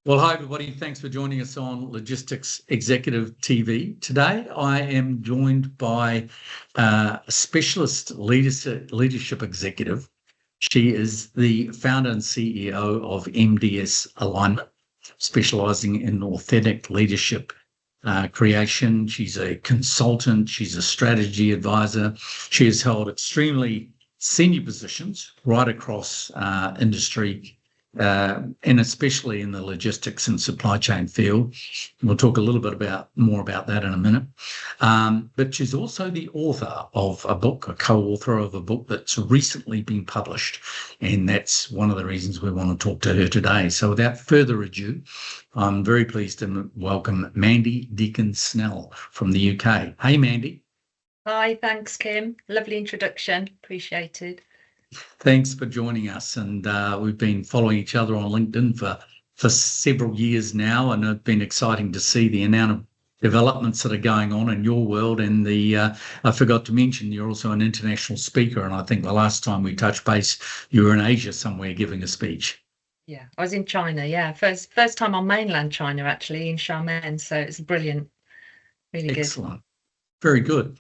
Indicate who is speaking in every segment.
Speaker 1: Well, hi, everybody. Thanks for joining us on Logistics Executive TV. Today, I am joined by a specialist leadership executive. She is the founder and CEO of MDS Alignment, specializing in authentic leadership creation. She's a consultant. She's a strategy advisor. She has held extremely senior positions right across industry and especially in the logistics and supply chain field. We'll talk a little bit more about that in a minute. But she's also the author of a book, a co-author of a book that's recently been published. And that's one of the reasons we want to talk to her today. So without further ado, I'm very pleased to welcome Mandy Deakin-Snell from the UK. Hey, Mandy.
Speaker 2: Hi, thanks, Kim. Lovely introduction. Appreciated.
Speaker 1: Thanks for joining us. And we've been following each other on LinkedIn for several years now, and it's been exciting to see the amount of developments that are going on in your world. And I forgot to mention, you're also an international speaker, and I think the last time we touched base, you were in Asia somewhere giving a speech.
Speaker 2: Yeah, I was in China. Yeah, first time on mainland China, actually, in Xiamen. So it's brilliant. Really good.
Speaker 1: Excellent. Very good.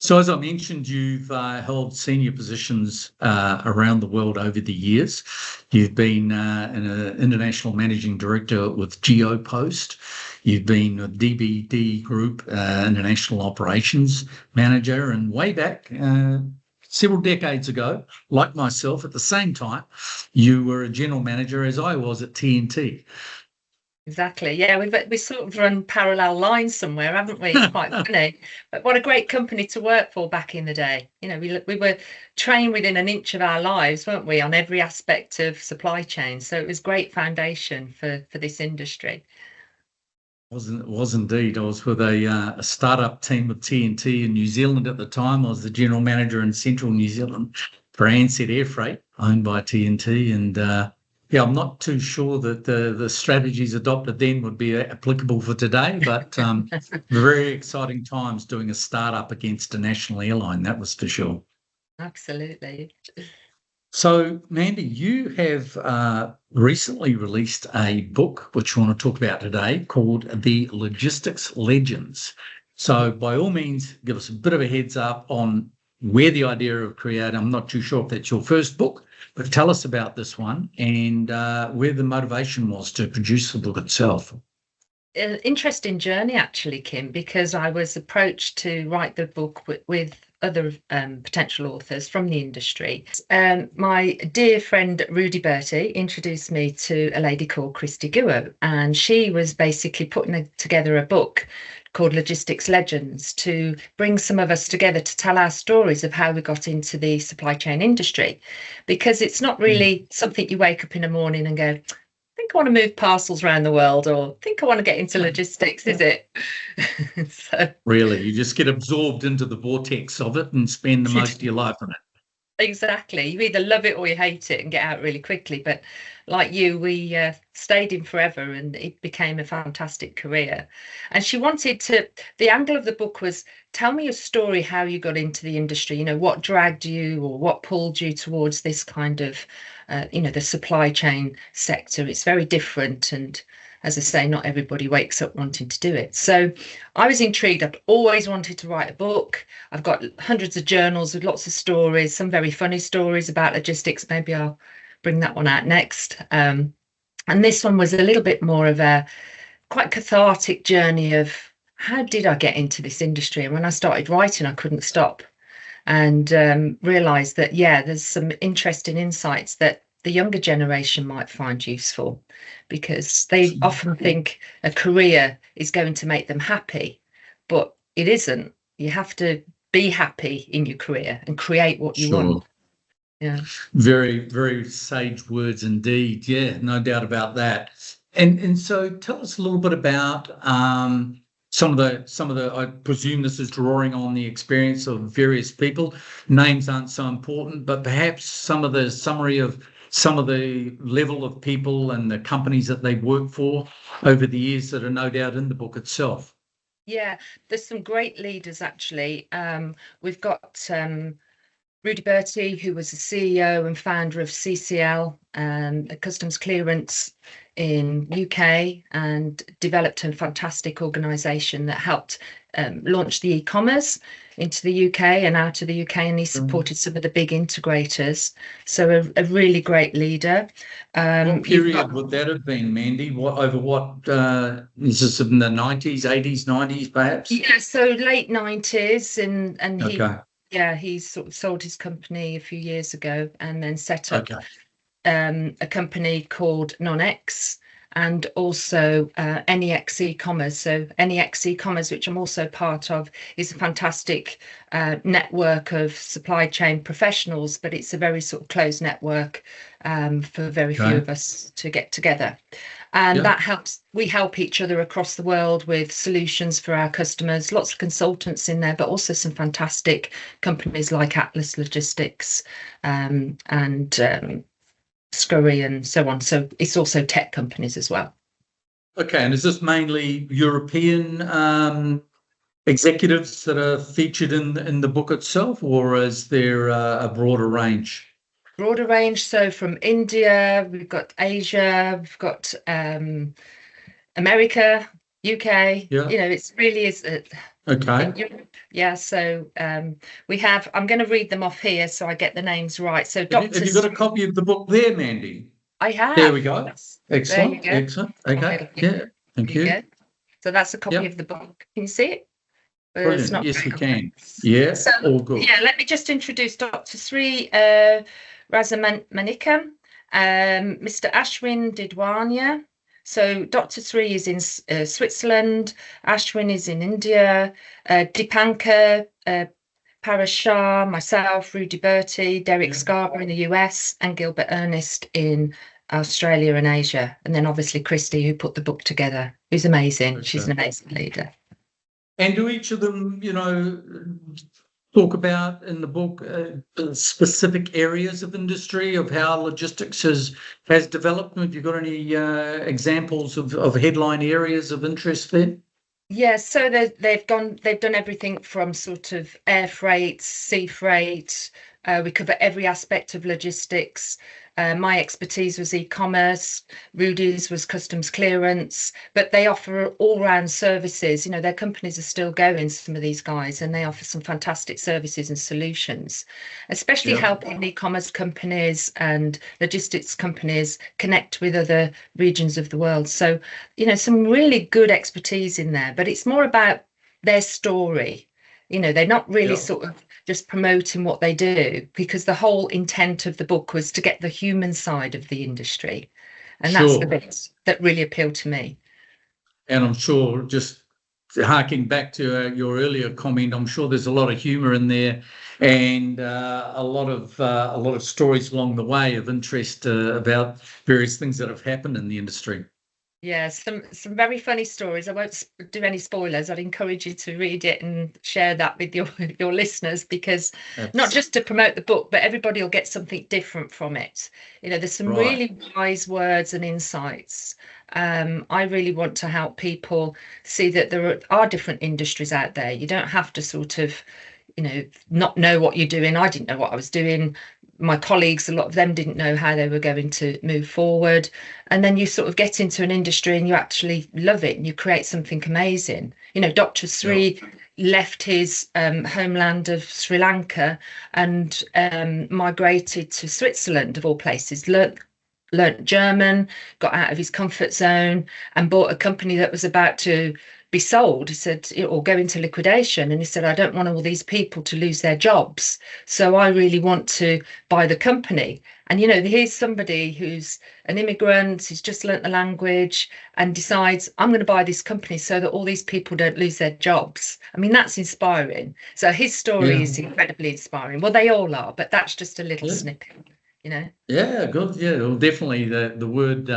Speaker 1: So as I mentioned, you've held senior positions around the world over the years. You've been an international managing director with GeoPost. You've been with DBD Group, international operations manager, and way back several decades ago, like myself, at the same time, you were a general manager as I was at TNT.
Speaker 2: Exactly. Yeah, we sort of run parallel lines somewhere, haven't we? It's quite funny. But what a great company to work for back in the day. You know, we were trained within an inch of our lives, weren't we, on every aspect of supply chain. So it was great foundation for this industry.
Speaker 1: Was indeed. I was with a startup team with TNT in New Zealand at the time. I was the general manager in central New Zealand for Ansett Air Freight, owned by TNT, and yeah, I'm not too sure that the strategies adopted then would be applicable for today, but very exciting times doing a startup against a national airline, that was for sure.
Speaker 2: Absolutely.
Speaker 1: So, Mandy, you have recently released a book, which we want to talk about today, called The Logistics Legends. So, by all means, give us a bit of a heads up on where the idea of creating, I'm not too sure if that's your first book, but tell us about this one and where the motivation was to produce the book itself.
Speaker 2: An interesting journey, actually, Kim, because I was approached to write the book with other potential authors from the industry. My dear friend Rudy Bertie introduced me to a lady called Christy Guo, and she was basically putting together a book called Logistics Legends to bring some of us together to tell our stories of how we got into the supply chain industry, because it's not really something you wake up in the morning and go, I think I want to move parcels around the world, or I think I want to get into logistics, is it? So,
Speaker 1: really, you just get absorbed into the vortex of it and spend the most of your life in it.
Speaker 2: Exactly. You either love it or you hate it and get out really quickly. But like you, we stayed in forever and it became a fantastic career. And she wanted to, the angle of the book was, tell me a story how you got into the industry, you know, what dragged you or what pulled you towards this kind of, the supply chain sector. It's very different. And as I say, not everybody wakes up wanting to do it. So I was intrigued. I've always wanted to write a book. I've got hundreds of journals with lots of stories, some very funny stories about logistics. Maybe I'll bring that one out next. And this one was a little bit more of a quite cathartic journey of how did I get into this industry? And when I started writing, I couldn't stop and realised that, yeah, there's some interesting insights that the younger generation might find useful, because they often think a career is going to make them happy, but it isn't. You have to be happy in your career and create what you want. Yeah.
Speaker 1: Very, very sage words indeed. Yeah, no doubt about that. And so tell us a little bit about some of the I presume this is drawing on the experience of various people. Names aren't so important, but perhaps some of the summary of some of the level of people and the companies that they've worked for over the years that are no doubt in the book itself.
Speaker 2: Yeah, there's some great leaders, actually. We've got Rudy Bertie, who was the CEO and founder of CCL, a customs clearance in UK, and developed a fantastic organisation that helped launch the e-commerce into the UK and out of the UK, and he supported some of the big integrators. So a really great leader.
Speaker 1: What period would that have been, Mandy? Is this in the 90s, 80s, 90s, perhaps?
Speaker 2: Yeah, so late 90s, and he.
Speaker 1: Okay.
Speaker 2: Yeah, he sort of sold his company a few years ago and then set up
Speaker 1: Okay.
Speaker 2: a company called NonX, and also NEX e-commerce. So NEX e-commerce, which I'm also part of, is a fantastic network of supply chain professionals, but it's a very sort of closed network for very few of us to get together. And that helps, we help each other across the world with solutions for our customers, lots of consultants in there, but also some fantastic companies like Atlas Logistics and Scurry and so on. So it's also tech companies as well.
Speaker 1: Okay, and is this mainly European executives that are featured in the book itself, or is there a broader range?
Speaker 2: Broader range. So from India, we've got Asia, we've got America, UK.
Speaker 1: Yeah.
Speaker 2: It's really is.
Speaker 1: Okay.
Speaker 2: Europe. Yeah. So we have. I'm going to read them off here so I get the names right. So
Speaker 1: Have you got a copy of the book there, Mandy?
Speaker 2: I have.
Speaker 1: There we go. Excellent.
Speaker 2: There you go.
Speaker 1: Excellent. Okay. Yeah. Thank you.
Speaker 2: Go. So that's a copy of the book. Can you see it?
Speaker 1: Brilliant. Yes, we can. Yeah. So, all good.
Speaker 2: Yeah. Let me just introduce Dr. Sri Rasamanikam, Mr. Ashwin Didwania. So Dr. Sri is in Switzerland, Ashwin is in India, Dipankar Parashar, myself, Rudy Bertie, Derek Scarborough in the US, and Gilbert Ernest in Australia and Asia. And then obviously Christy, who put the book together, who's amazing. Okay. She's an amazing leader.
Speaker 1: And do each of them, talk about in the book specific areas of industry of how logistics has developed? Have you got any examples of headline areas of interest there?
Speaker 2: Yeah, so they've done everything from sort of air freight, sea freight. We cover every aspect of logistics. My expertise was e-commerce, Rudy's was customs clearance, but they offer all-round services. Their companies are still going, some of these guys, and they offer some fantastic services and solutions, especially helping e-commerce companies and logistics companies connect with other regions of the world. So, some really good expertise in there, but it's more about their story. They're not really sort of just promoting what they do, because the whole intent of the book was to get the human side of the industry. And that's the bit that really appealed to me.
Speaker 1: And I'm sure, just harking back to your earlier comment, I'm sure there's a lot of humour in there, and a lot of stories along the way of interest about various things that have happened in the industry.
Speaker 2: Yeah, some very funny stories. I won't do any spoilers. I'd encourage you to read it and share that with your listeners, because not just to promote the book, but everybody will get something different from it. There's some really wise words and insights. I really want to help people see that there are different industries out there. You don't have to sort of, not know what you're doing. I didn't know what I was doing. My colleagues, a lot of them didn't know how they were going to move forward. And then you sort of get into an industry and you actually love it and you create something amazing. Dr. Sri left his homeland of Sri Lanka and migrated to Switzerland, of all places, learnt German, got out of his comfort zone and bought a company that was about to be sold. He said, or go into liquidation. And he said, I don't want all these people to lose their jobs. So I really want to buy the company. And, here's somebody who's an immigrant, who's just learnt the language and decides, I'm going to buy this company so that all these people don't lose their jobs. I mean, that's inspiring. So his story is incredibly inspiring. Well, they all are, but that's just a little snippet,
Speaker 1: Yeah, good. Yeah, well, definitely the word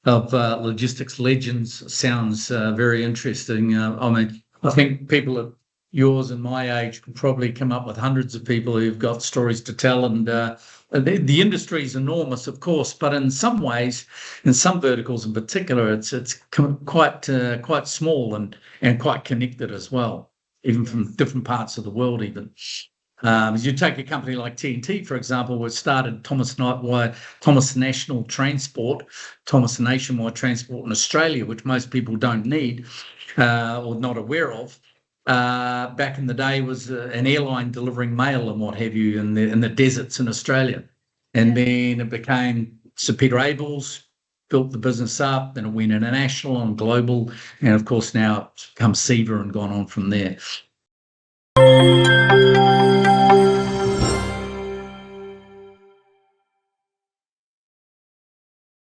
Speaker 1: of logistics legends sounds very interesting. I think people at yours and my age could probably come up with hundreds of people who've got stories to tell, and the industry is enormous, of course, but in some ways, in some verticals in particular, it's quite small and quite connected as well, even from different parts of the world even. You take a company like TNT, for example, which started Thomas National Transport, Thomas Nationwide Transport in Australia, which most people don't need or not aware of. Back in the day, was an airline delivering mail and what have you in the deserts in Australia, and then it became Sir Peter Abels built the business up, then it went international and global, and of course now it's become Seaver and gone on from there.